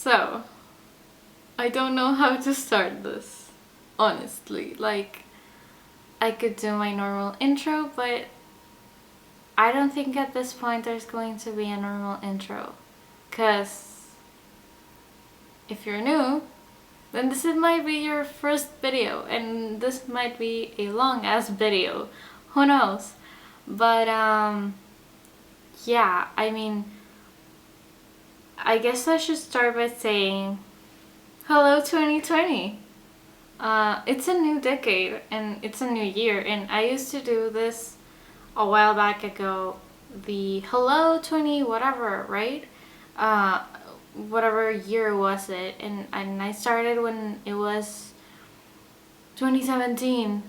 So, I don't know how to start this, honestly. Like, I could do my normal intro, but I don't think at this point there's going to be a normal intro. Because if you're new, then this might be your first video, and this might be a long ass video. Who knows? But yeah, I mean, I guess I should start by saying hello 2020. It's a new decade and it's a new year, and I used to do this a while back ago, the hello 20 whatever, right? Whatever year was it, and I started when it was 2017,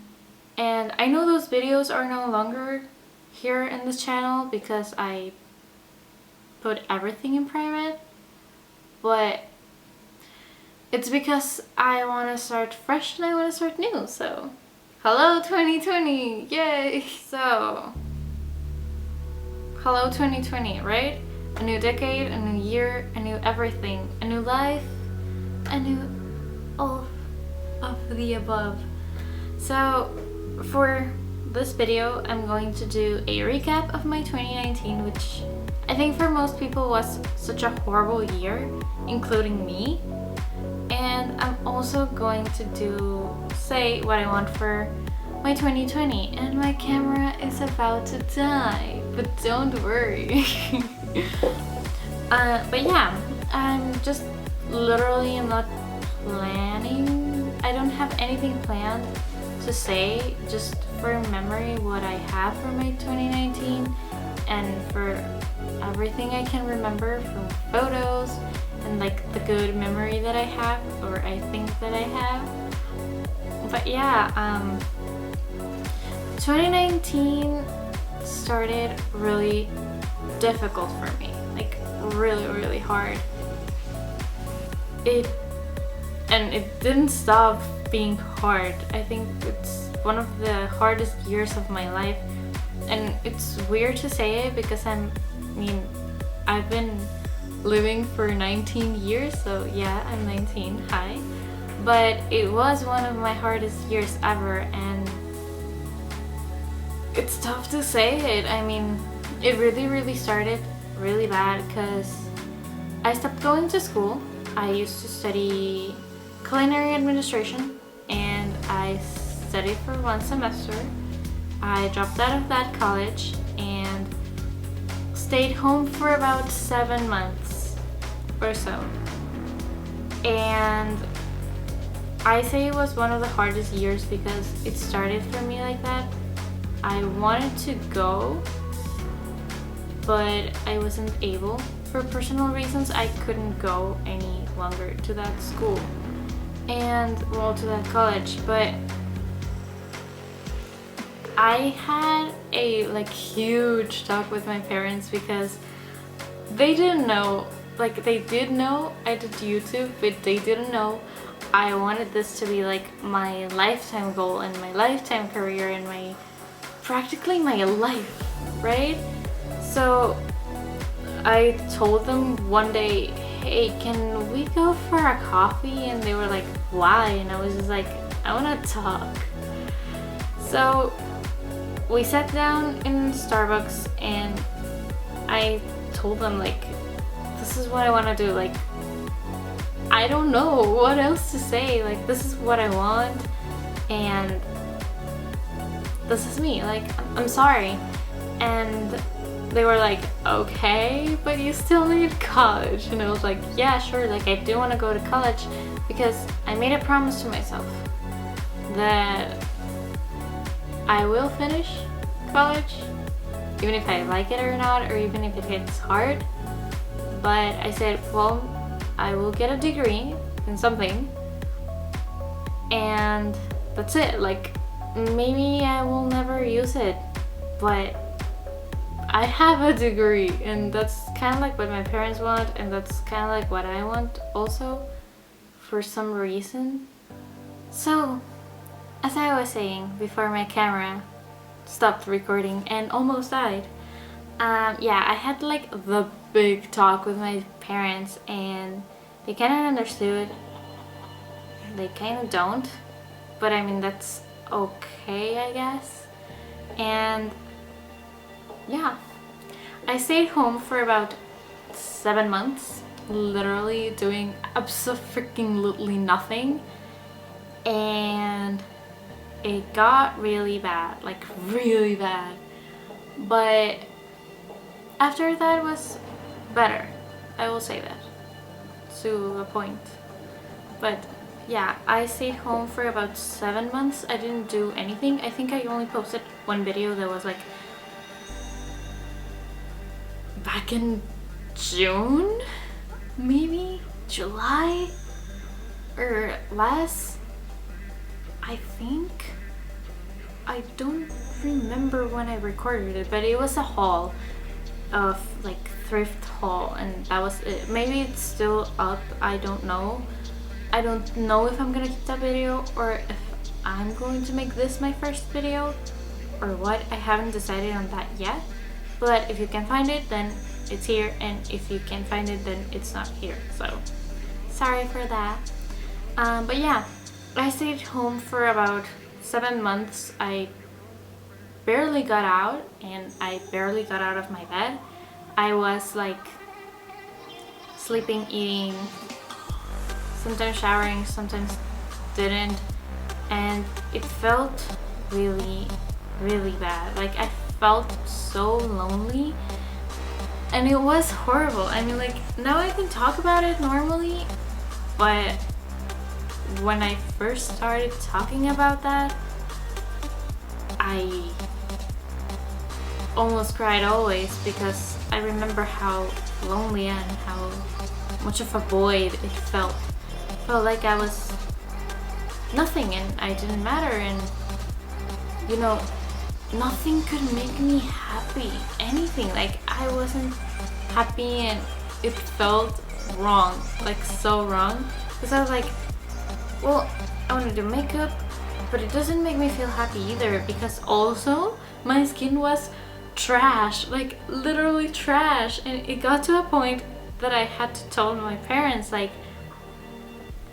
and I know those videos are no longer here in this channel because I put everything in private, but it's because I want to start fresh and I want to start new. So hello 2020, yay! So hello 2020, right? A new decade, a new year, a new everything, a new life, a new all of the above. So for this video, I'm going to do a recap of my 2019, which I think for most people was such a horrible year, including me. And I'm also going to say what I want for my 2020, and my camera is about to die, but don't worry. But yeah, I'm just literally, I'm not planning. I don't have anything planned to say, just for memory what I have for my 2019 and for everything I can remember from photos and like the good memory that I have, or I think that I have. But yeah, 2019 started really difficult for me, like really hard. It didn't stop being hard. I think it's one of the hardest years of my life, and it's weird to say it because I've been living for 19 years, so yeah, I'm 19, hi. But it was one of my hardest years ever, and it's tough to say it. I mean, it really started really bad because I stopped going to school. I used to study culinary administration, and I studied for one semester. I dropped out of that college and stayed home for about 7 months or so. And I say it was one of the hardest years because it started for me like that. I wanted to go, but I wasn't able. For personal reasons, I couldn't go any longer to that school and, well, to that college. But I had a huge talk with my parents because they didn't know, they did know I did YouTube, but they didn't know I wanted this to be like my lifetime goal and my lifetime career and practically my life, right? So I told them one day, hey, can we go for a coffee? And they were like, why? And I was just like, I want to talk. So we sat down in Starbucks and I told them, this is what I want to do. I don't know what else to say. This is what I want, and this is me. I'm sorry. And they were like, okay, but you still need college. And I was like, yeah, sure, I do want to go to college because I made a promise to myself that I will finish college, even if I like it or not, or even if it gets hard. But I said, well, I will get a degree in something, and that's it. Maybe I will never use it, but I have a degree, and that's kind of what my parents want, and that's kind of what I want also, for some reason. So, as I was saying before my camera stopped recording and almost died, yeah, I had the big talk with my parents, and They kind of understood, they kind of don't, but I mean that's okay, I guess. And yeah, I stayed home for about 7 months, literally doing absolutely nothing, and it got really bad, like really bad. But after that was better, I will say that, to a point. But yeah, I stayed home for about 7 months. I didn't do anything. I think I only posted one video that was like back in June, maybe July or less, I think. I don't remember when I recorded it, but it was a haul of like thrift haul, and that was it. Maybe it's still up, I don't know. I don't know if I'm gonna keep that video or if I'm going to make this my first video or what. I haven't decided on that yet, but if you can find it, then it's here, and if you can't find it, then it's not here, so sorry for that. But yeah, I stayed home for about 7 months. I barely got out, and I barely got out of my bed. I was like sleeping, eating, sometimes showering, sometimes didn't, and it felt really bad. Like I felt so lonely, and it was horrible. I mean, like now I can talk about it normally, but when I first started talking about that, I almost cried always, because I remember how lonely and how much of a void it felt. It felt like I was nothing and I didn't matter, and you know, nothing could make me happy, anything. Like I wasn't happy, and it felt wrong, like so wrong, because I was like, well, I want to do makeup, but it doesn't make me feel happy either, because also my skin was trash, like literally trash, and it got to a point that I had to tell my parents, like,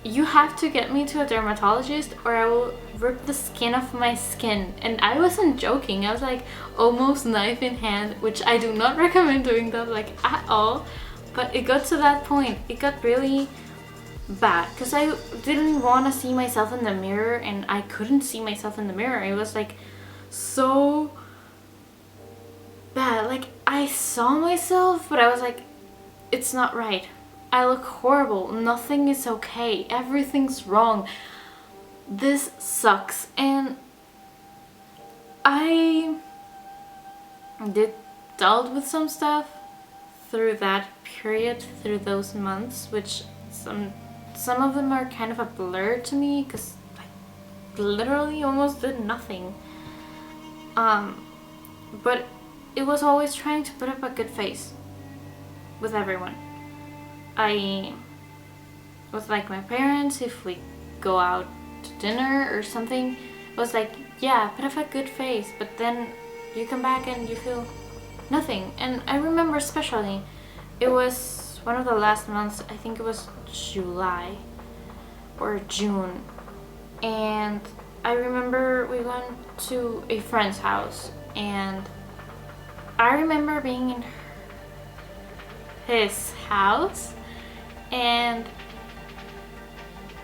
you have to get me to a dermatologist or I will rip the skin off my skin. And I wasn't joking, I was like almost knife in hand, which I do not recommend doing that like at all, but it got to that point. It got really bad because I didn't want to see myself in the mirror, and I couldn't see myself in the mirror. It was like so bad. Like I saw myself, but I was like, it's not right. I look horrible. Nothing is okay. Everything's wrong. This sucks. And I dealt with some stuff through that period, through those months, which some of them are kind of a blur to me because I literally almost did nothing. But it was always trying to put up a good face with everyone. I was like my parents, if we go out to dinner or something, it was like, yeah, put up a good face, but then you come back and you feel nothing. And I remember especially, it was one of the last months, I think it was July or June, and I remember we went to a friend's house, and I remember being in his house, and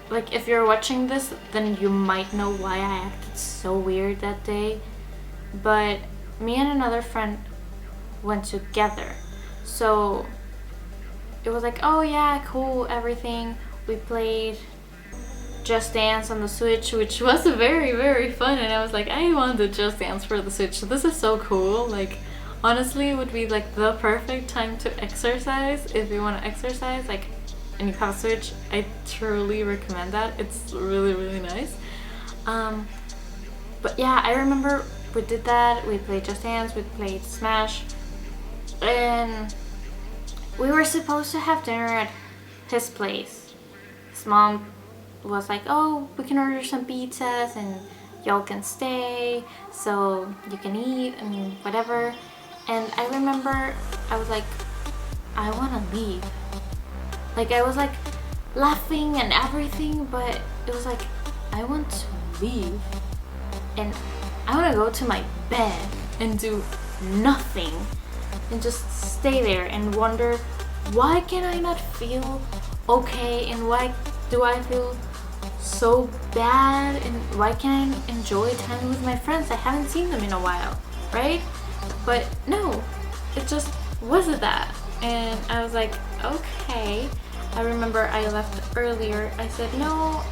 like if you're watching this, then you might know why I acted so weird that day. But me and another friend went together, so it was like, oh yeah, cool, everything. We played Just Dance on the Switch, which was very fun, and I was like, I want to Just Dance for the Switch. This is so cool. Like honestly, it would be like the perfect time to exercise if you want to exercise, like, and you have a Switch. I truly recommend that. It's really nice. But yeah, I remember we did that. We played Just Dance, we played Smash, and we were supposed to have dinner at his place. His mom was like, oh, we can order some pizzas and y'all can stay so you can eat and whatever. And I remember I was like, I want to leave. Like I was like laughing and everything, but it was like, I want to leave and I want to go to my bed and do nothing and just stay there and wonder, why can I not feel okay, and why do I feel so bad, and why can't I enjoy time with my friends? I haven't seen them in a while, right? But no, it just wasn't that. And I was like, okay. I remember I left earlier. I said, no,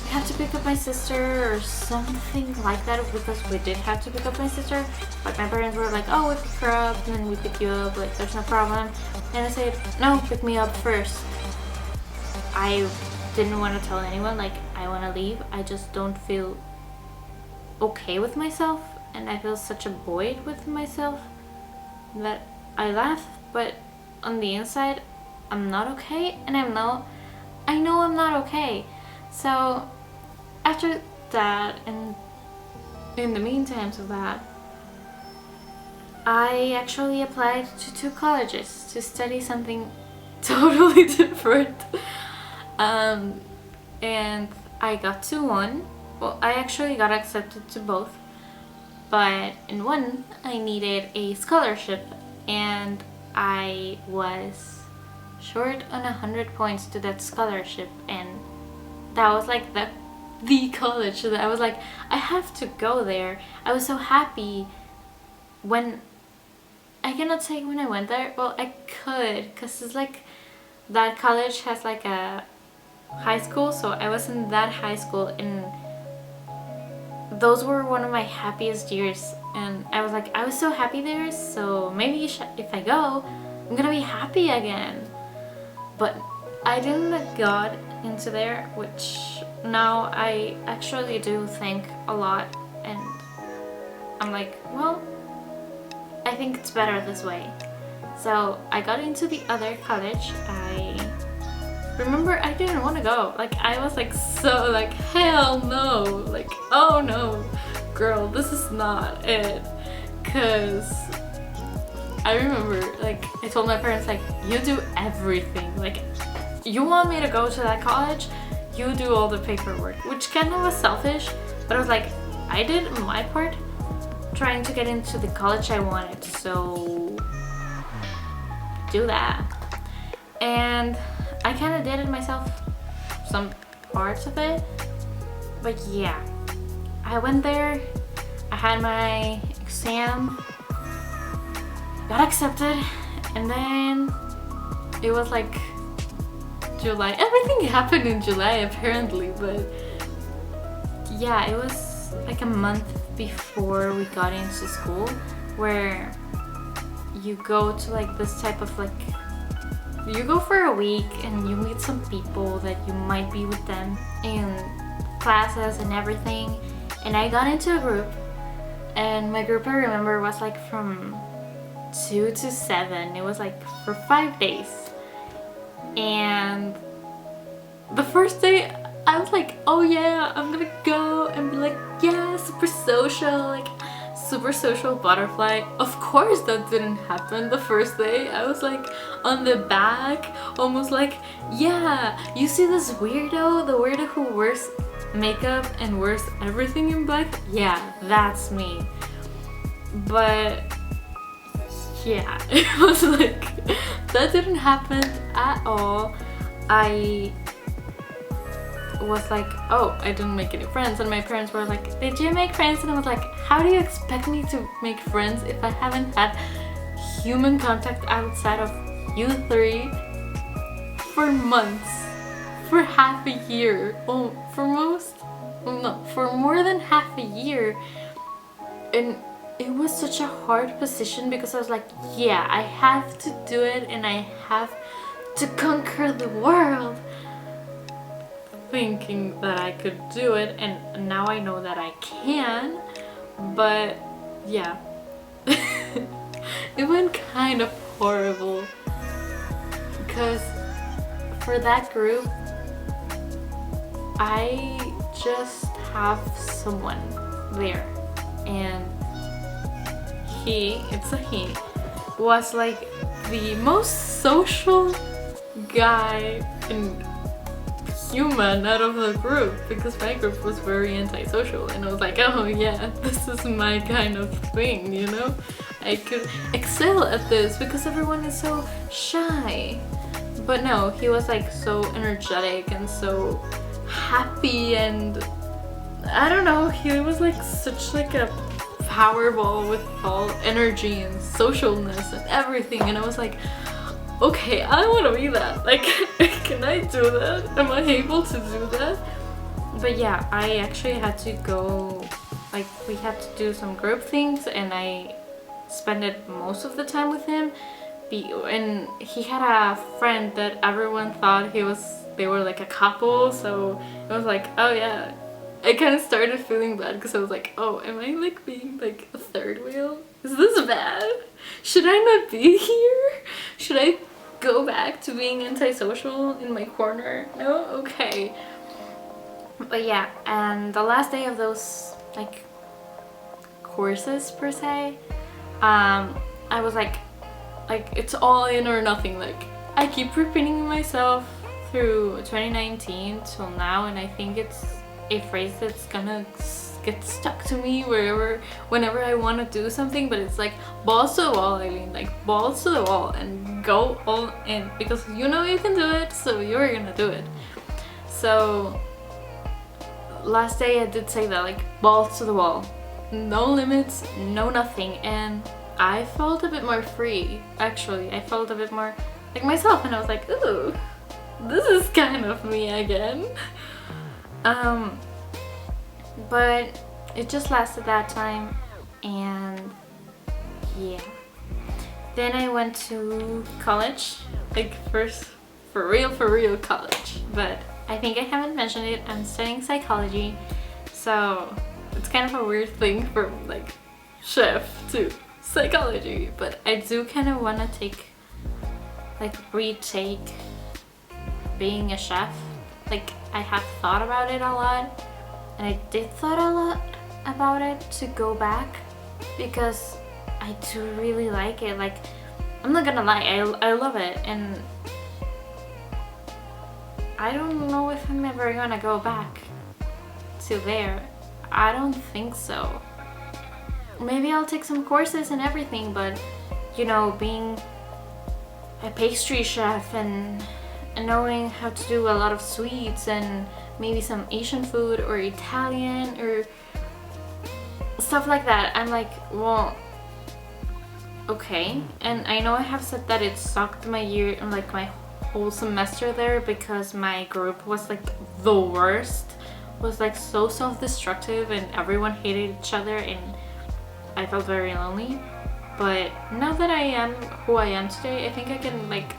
we have to pick up my sister or something like that, because we did have to pick up my sister. But my parents were like, oh, we pick her up and then we pick you up, like there's no problem. And I said, no, pick me up first. I didn't want to tell anyone like I want to leave. I just don't feel okay with myself, and I feel such a void with myself that I laugh, but on the inside I'm not okay, and I know I'm not okay. So after that, and in the meantime of that, I actually applied to 2 colleges to study something totally different. And I got to one. Well, I actually got accepted to both, but in one I needed a scholarship, and I was short on 100 points to that scholarship, and that was like the college that I was like, I have to go there. I was so happy when, I cannot say when I went there, well I could, because it's like that college has like a high school, so I was in that high school, and those were one of my happiest years, and I was like, I was so happy there, so maybe if I go, I'm gonna be happy again. But I didn't got into there, which now I actually do think a lot, and I'm like, well, I think it's better this way. So I got into the other college. I remember I didn't want to go. Like I was like, so like, hell no, like, oh no girl, this is not it. Cause I remember like I told my parents like, you do everything, like you want me to go to that college, you do all the paperwork, which kind of was selfish, but I was like, I did my part trying to get into the college I wanted, so do that. And I kind of did it myself, some parts of it, but yeah, I went there, I had my exam, got accepted, and then it was like July. Everything happened in July apparently, but yeah, it was like a month before we got into school, where you go to like this type of like, you go for a week and you meet some people that you might be with them in classes and everything. And I got into a group, and my group I remember was like from 2 to 7. It was like for 5 days. And the first day I was like, oh yeah, I'm gonna go and be like, yeah, super social, like super social butterfly. Of course that didn't happen the first day. I was like on the back, almost like, yeah, you see this weirdo, the weirdo who wears makeup and wears everything in black? Yeah, that's me. But yeah, it was like, that didn't happen at all. I was like, oh, I didn't make any friends, and my parents were like, did you make friends? And I was like, how do you expect me to make friends if I haven't had human contact outside of you three for months, for half a year, oh, for more than half a year? And it was such a hard position, because I was like, yeah, I have to do it, and I have to conquer the world, thinking that I could do it, and now I know that I can. But yeah, it went kind of horrible, because for that group I just have someone there, and it's a he, was like the most social guy in human out of the group, because my group was very antisocial, and I was like, oh yeah, this is my kind of thing, you know? I could excel at this because everyone is so shy. But no, he was like so energetic and so happy, and I don't know, he was like such like a powerball with all energy and socialness and everything, and I was like, okay, I want to be that. Like, can I do that? Am I able to do that? But yeah, I actually had to go, like, we had to do some group things, and I spent it most of the time with him. And he had a friend that everyone thought they were like a couple, so it was like, oh yeah. I kind of started feeling bad because I was like, oh, am I like being like a third wheel? Is this bad? Should I not be here? Should I go back to being antisocial in my corner? No? Okay. But yeah, and the last day of those like courses per se, I was like it's all in or nothing. Like, I keep repeating myself through 2019 till now, and I think it's a phrase that's gonna get stuck to me whenever I want to do something. But it's like, balls to the wall, Aileen, like balls to the wall and go all in, because you know you can do it, so you're gonna do it. So last day I did say that, like, balls to the wall, no limits, no nothing, and I felt a bit more free. Actually, I felt a bit more like myself, and I was like, ooh, this is kind of me again. But it just lasted that time, and yeah. Then I went to college, like first for real college. But I think I haven't mentioned it, I'm studying psychology, so it's kind of a weird thing from like chef to psychology, but I do kind of want to retake being a chef. Like, I have thought about it a lot, and I did thought a lot about it to go back, because I do really like it. Like, I'm not gonna lie, I love it, and I don't know if I'm ever gonna go back to there. I don't think so. Maybe I'll take some courses and everything, but you know, being a pastry chef and knowing how to do a lot of sweets and maybe some Asian food or Italian or stuff like that, I'm like, well, okay. And I know I have said that it sucked my year and like my whole semester there, because my group was like the worst, was like so self-destructive, and everyone hated each other, and I felt very lonely. But now that I am who I am today, I think I can like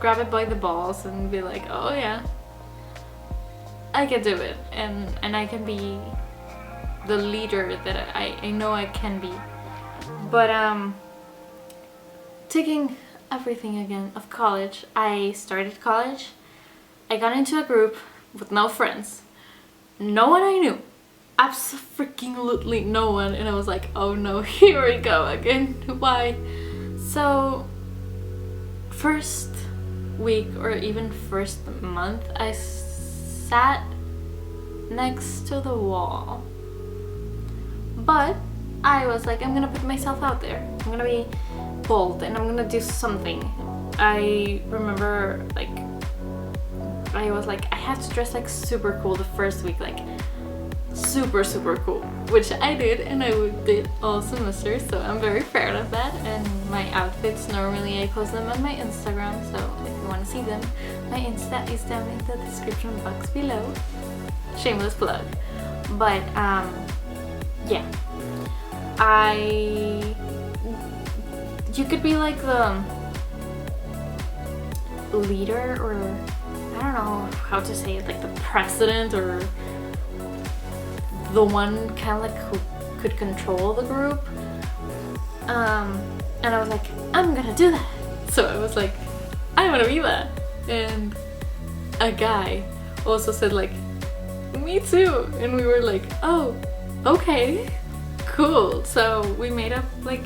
grab it by the balls and be like, oh yeah, I can do it, and I can be the leader that I know I can be. But taking everything again of college, I started college, I got into a group with no friends, no one I knew, absolutely no one, and I was like, oh no, here we go again. Why? So first week or even first month, I sat next to the wall, but I was like, I'm gonna put myself out there, I'm gonna be bold, and I'm gonna do something. I remember like I was like, I have to dress like super cool the first week, like super cool, which I did, and I did all semester, so I'm very proud of that. And my outfits, normally I post them on my Instagram, so if you want to see them, my Insta is down in the description box below. Shameless plug. But yeah, you could be like the leader, or I don't know how to say it, like the president, or the one kind of like who could control the group. And I was like, I'm gonna do that. So I was like, I want to be that. And a guy also said like, me too. And we were like, oh, okay, cool. So we made up like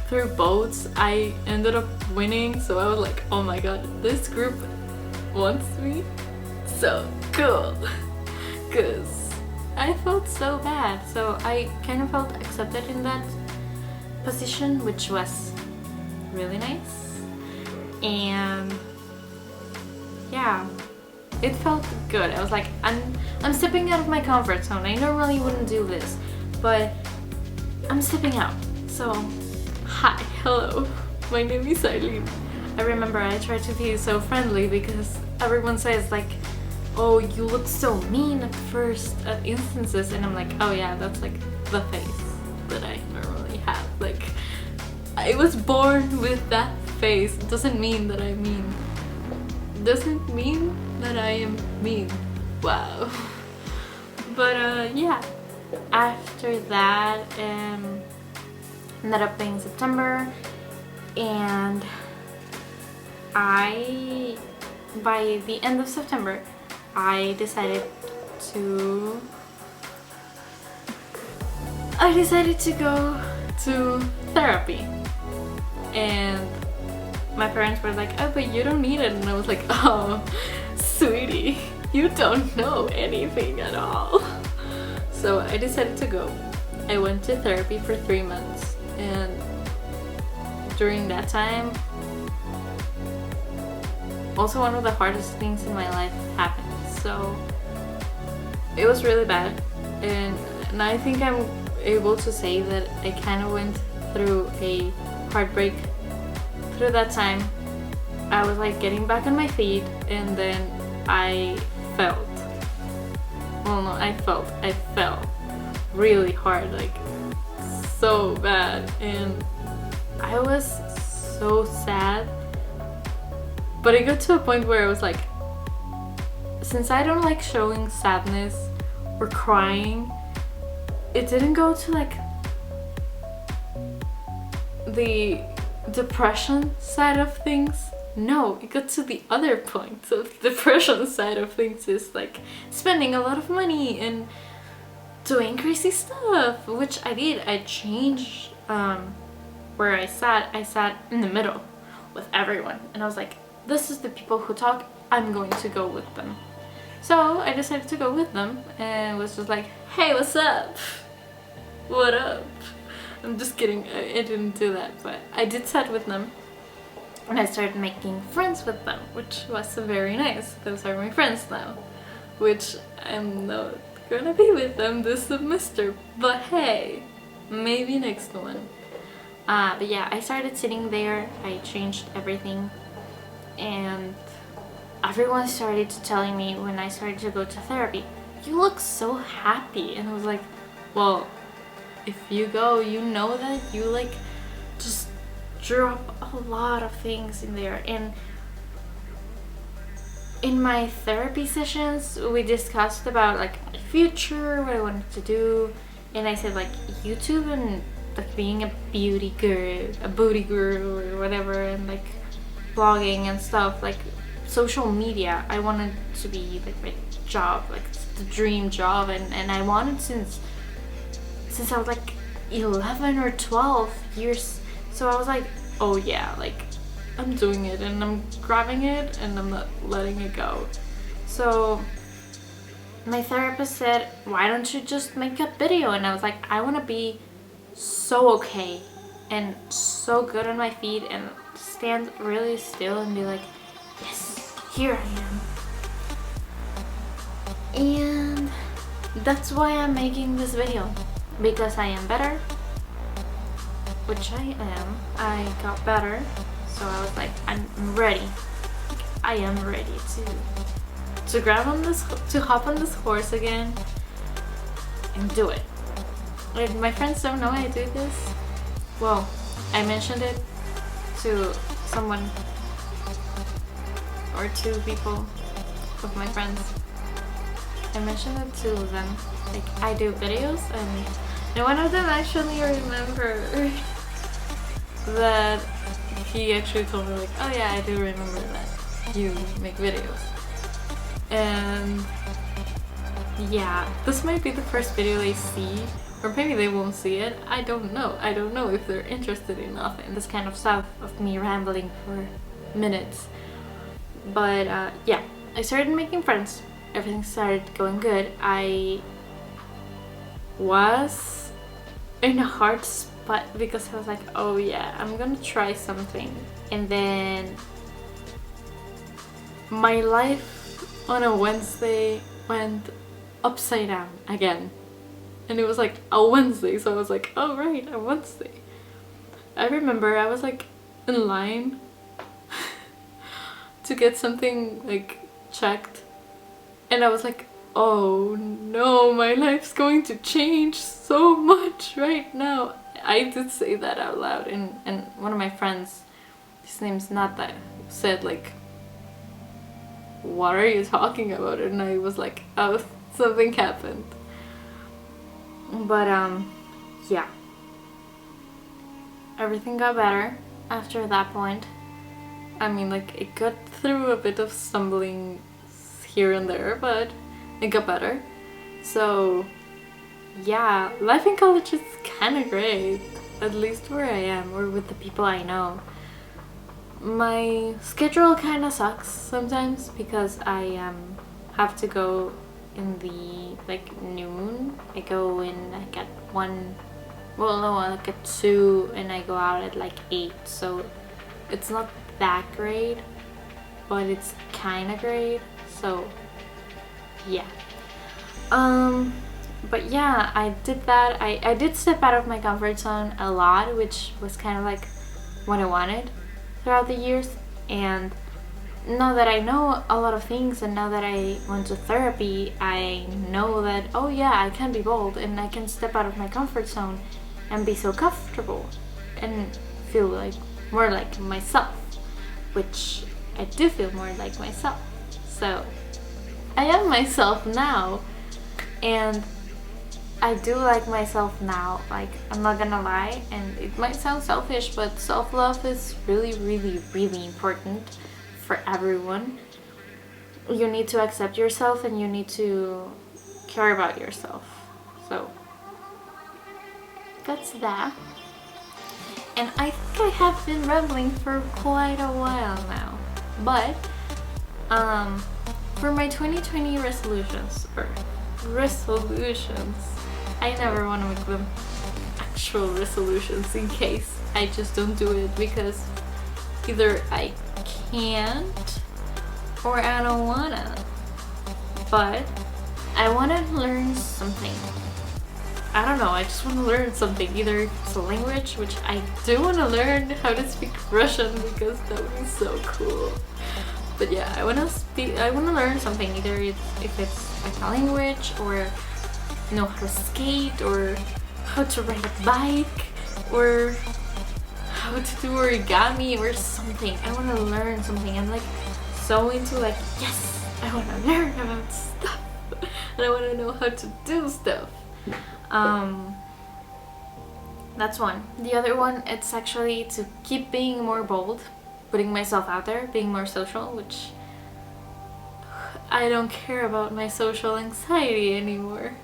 through votes. I ended up winning, so I was like, oh my god, this group wants me so cool because I felt so bad. So I kind of felt accepted in that position, which was really nice. And yeah, it felt good. I was like, I'm stepping out of my comfort zone. I normally wouldn't do this, but I'm stepping out. So hi, hello, my name is Aileen. I remember I tried to be so friendly because everyone says like, oh, you look so mean at first at instances, and I'm like, oh yeah, that's like the face that I normally have. Like, I was born with that face. It doesn't mean that I'm mean. It doesn't mean that I am mean. Wow. But yeah, after that ended up being September, and by the end of September I decided to go to therapy. And my parents were like, oh, but you don't need it. And I was like, oh, sweetie, you don't know anything at all. So I decided to go. I went to therapy for 3 months, and during that time also one of the hardest things in my life happened. So it was really bad, and I think I'm able to say that I kind of went through a heartbreak through that time. I was like getting back on my feet, and then I felt, well no, I fell really hard, like so bad, and I was so sad. But it got to a point where I was like, since I don't like showing sadness or crying, it didn't go to like the depression side of things. No, it got to the other point. So the depression side of things is like spending a lot of money and doing crazy stuff, which I did. I changed where I sat. I sat in the middle with everyone, and I was like, this is the people who talk, I'm going to go with them. So I decided to go with them, and was just like, hey, what's up? What up? I'm just kidding, I didn't do that, but I did sit with them, and I started making friends with them, which was very nice. Those are my friends now, which I'm not gonna be with them this semester, but hey, maybe next one. But yeah, I started sitting there, I changed everything, and everyone started to telling me when I started to go to therapy, you look so happy. And I was like, well, if you go, you know that you like just drop a lot of things in there. And in my therapy sessions we discussed about like my future, what I wanted to do, and I said like YouTube and like being a booty girl or whatever, and like blogging and stuff, like social media, I wanted to be like my job, like the dream job, and I wanted since I was like 11 or 12 years. So I was like, oh yeah, like I'm doing it, and I'm grabbing it, and I'm not letting it go. So my therapist said, why don't you just make a video? And I was like, I want to be so okay and so good on my feet and stand really still and be like, yes, here I am. And that's why I'm making this video, because I am better, which I am. I got better, so I was like, I'm ready. I am ready to grab on this, to hop on this horse again and do it. Like, my friends don't know I do this. Well, I mentioned it to someone or two people of my friends. I mentioned it to them, like I do videos, and one of them actually remembered that he actually told me like, oh yeah, I do remember that you make videos. And yeah, this might be the first video they see, or maybe they won't see it. I don't know. I don't know if they're interested enough in this kind of stuff of me rambling for minutes. But yeah, I started making friends. Everything started going good. I was in a hard spot because I was like, oh yeah, I'm gonna try something. And then my life on a Wednesday went upside down again. And it was like a Wednesday, so I was like, oh right, a Wednesday. I remember I was like in line to get something like checked, and I was like, oh no, my life's going to change so much right now. I did say that out loud, and one of my friends, his name's Nata, said like, what are you talking about? And I was like, oh, something happened. But yeah, everything got better after that point. I mean, like, it got through a bit of stumbling here and there, but it got better. So yeah, life in college is kind of great, at least where I am or with the people I know. My schedule kind of sucks sometimes because I have to go in the like noon. I go in like at 1, well no, like at 2, and I go out at like 8, so it's not that great, but it's kind of great. So yeah, but yeah, I did that. I did step out of my comfort zone a lot, which was kind of like what I wanted throughout the years. And now that I know a lot of things, and now that I went to therapy, I know that, oh yeah, I can be bold and I can step out of my comfort zone and be so comfortable and feel like more like myself, which I do feel more like myself. So I am myself now, and I do like myself now. Like, I'm not gonna lie, and it might sound selfish, but self-love is really, really, really important for everyone. You need to accept yourself, and you need to care about yourself. So that's that. And I think I have been rambling for quite a while now. But for my 2020 resolutions, I never want to make them actual resolutions in case I just don't do it because either I can't or I don't wanna. But I want to learn something. I don't know, I just want to learn something. Either it's a language, which I do want to learn how to speak Russian because that would be so cool. But yeah, I want to learn something. Either if it's like a language, or know how to skate, or how to ride a bike, or how to do origami or something. I want to learn something. I'm like so into like, yes, I want to learn about stuff and I want to know how to do stuff. That's one. The other one, it's actually to keep being more bold, putting myself out there, being more social, which I don't care about my social anxiety anymore.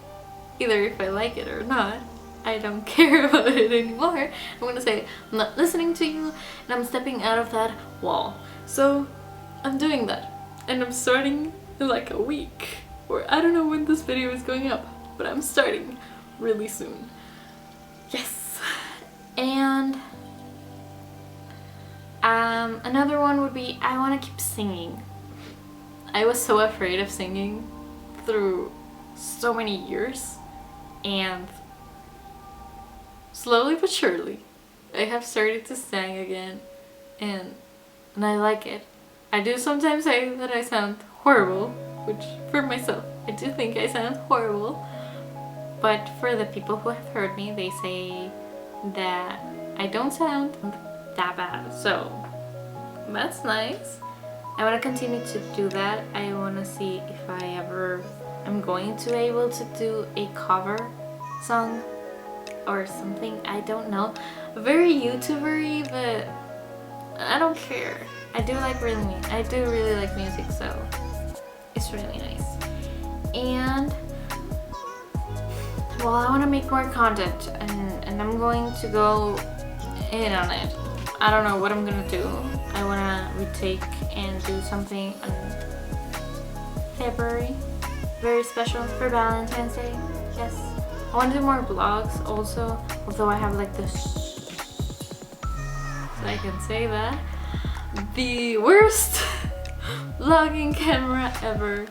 Either if I like it or not, I don't care about it anymore. I'm gonna say, I'm not listening to you, and I'm stepping out of that wall. So I'm doing that, and I'm starting in like a week, or I don't know when this video is going up, but I'm starting really soon. Yes. And another one would be, I want to keep singing. I was so afraid of singing through so many years, and slowly but surely I have started to sing again, and I like it. I do sometimes say that I sound horrible, which for myself I do think I sound horrible, but for the people who have heard me, they say that I don't sound that bad, so that's nice. I want to continue to do that. I want to see if I ever am going to be able to do a cover song or something. I don't know, very YouTuber-y, but I don't care. I do really like music, so it's really nice. And well, I want to make more content, and I'm going to go in on it. I don't know what I'm gonna do. I want to retake and do something on February. Very special for Valentine's Day. Yes. I want to do more vlogs also, although I have like this, so I can say that, the worst vlogging camera ever.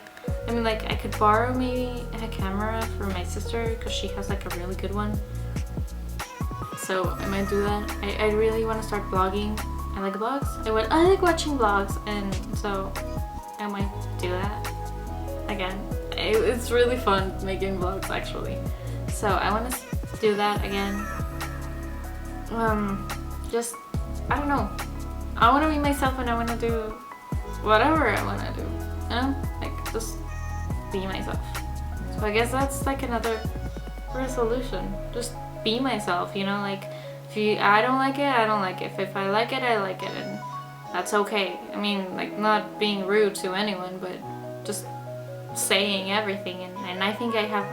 I mean, like, I could borrow maybe a camera from my sister because she has like a really good one. So I might do that. I really want to start vlogging. I like vlogs. I like watching vlogs, and so I might do that again. It's really fun making vlogs actually. So I want to do that again. Just, I don't know. I want to be myself and I want to do whatever I want to do. You know? Like, just be myself. So I guess that's like another resolution. Just be myself, you know? Like, if I don't like it, I don't like it. If I like it, I like it. And that's okay. I mean, like, not being rude to anyone, but just saying everything. And I think I have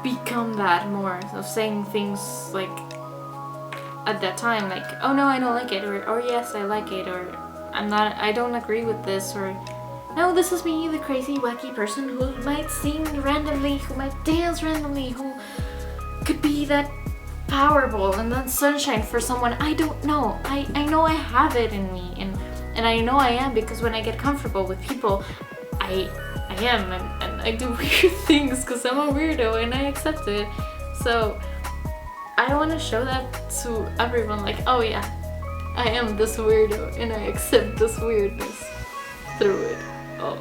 become that more of saying things like at that time, like, oh no, I don't like it, or yes, I like it, or I don't agree with this, or no, this is me, the crazy wacky person who might sing randomly, who might dance randomly, who could be that powerful and that sunshine for someone. I don't know. I know I have it in me, and I know I am, because when I get comfortable with people, I am, and I do weird things because I'm a weirdo and I accept it. So I want to show that to everyone, like, oh yeah, I am this weirdo and I accept this weirdness through it all.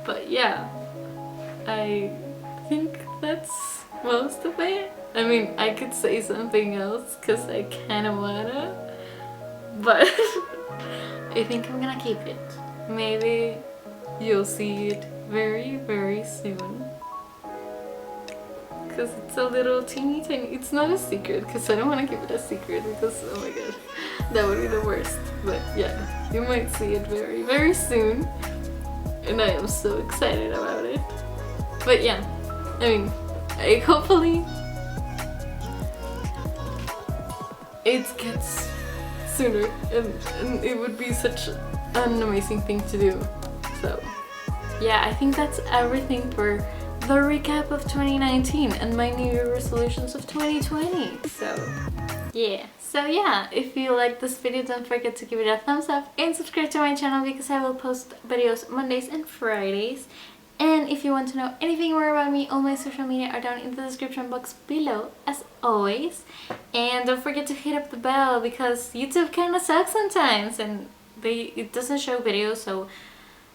But yeah, I think that's most of it. I mean, I could say something else because I kind of wanna, but I think I'm gonna keep it. Maybe you'll see it very, very soon. Because it's a little teeny tiny, it's not a secret because I don't want to keep it a secret because, oh my god, that would be the worst. But yeah, you might see it very, very soon. And I am so excited about it. But yeah, I mean, hopefully it gets sooner, and it would be such an amazing thing to do. So yeah, I think that's everything for the recap of 2019 and my New Year resolutions of 2020. So yeah, if you like this video, don't forget to give it a thumbs up and subscribe to my channel because I will post videos Mondays and Fridays. And if you want to know anything more about me, all my social media are down in the description box below, as always. And don't forget to hit up the bell because YouTube kind of sucks sometimes and it doesn't show videos, so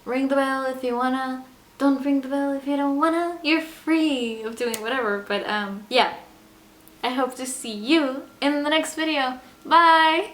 ring the bell if you wanna. Don't ring the bell if you don't wanna. You're free of doing whatever. But yeah, I hope to see you in the next video. Bye!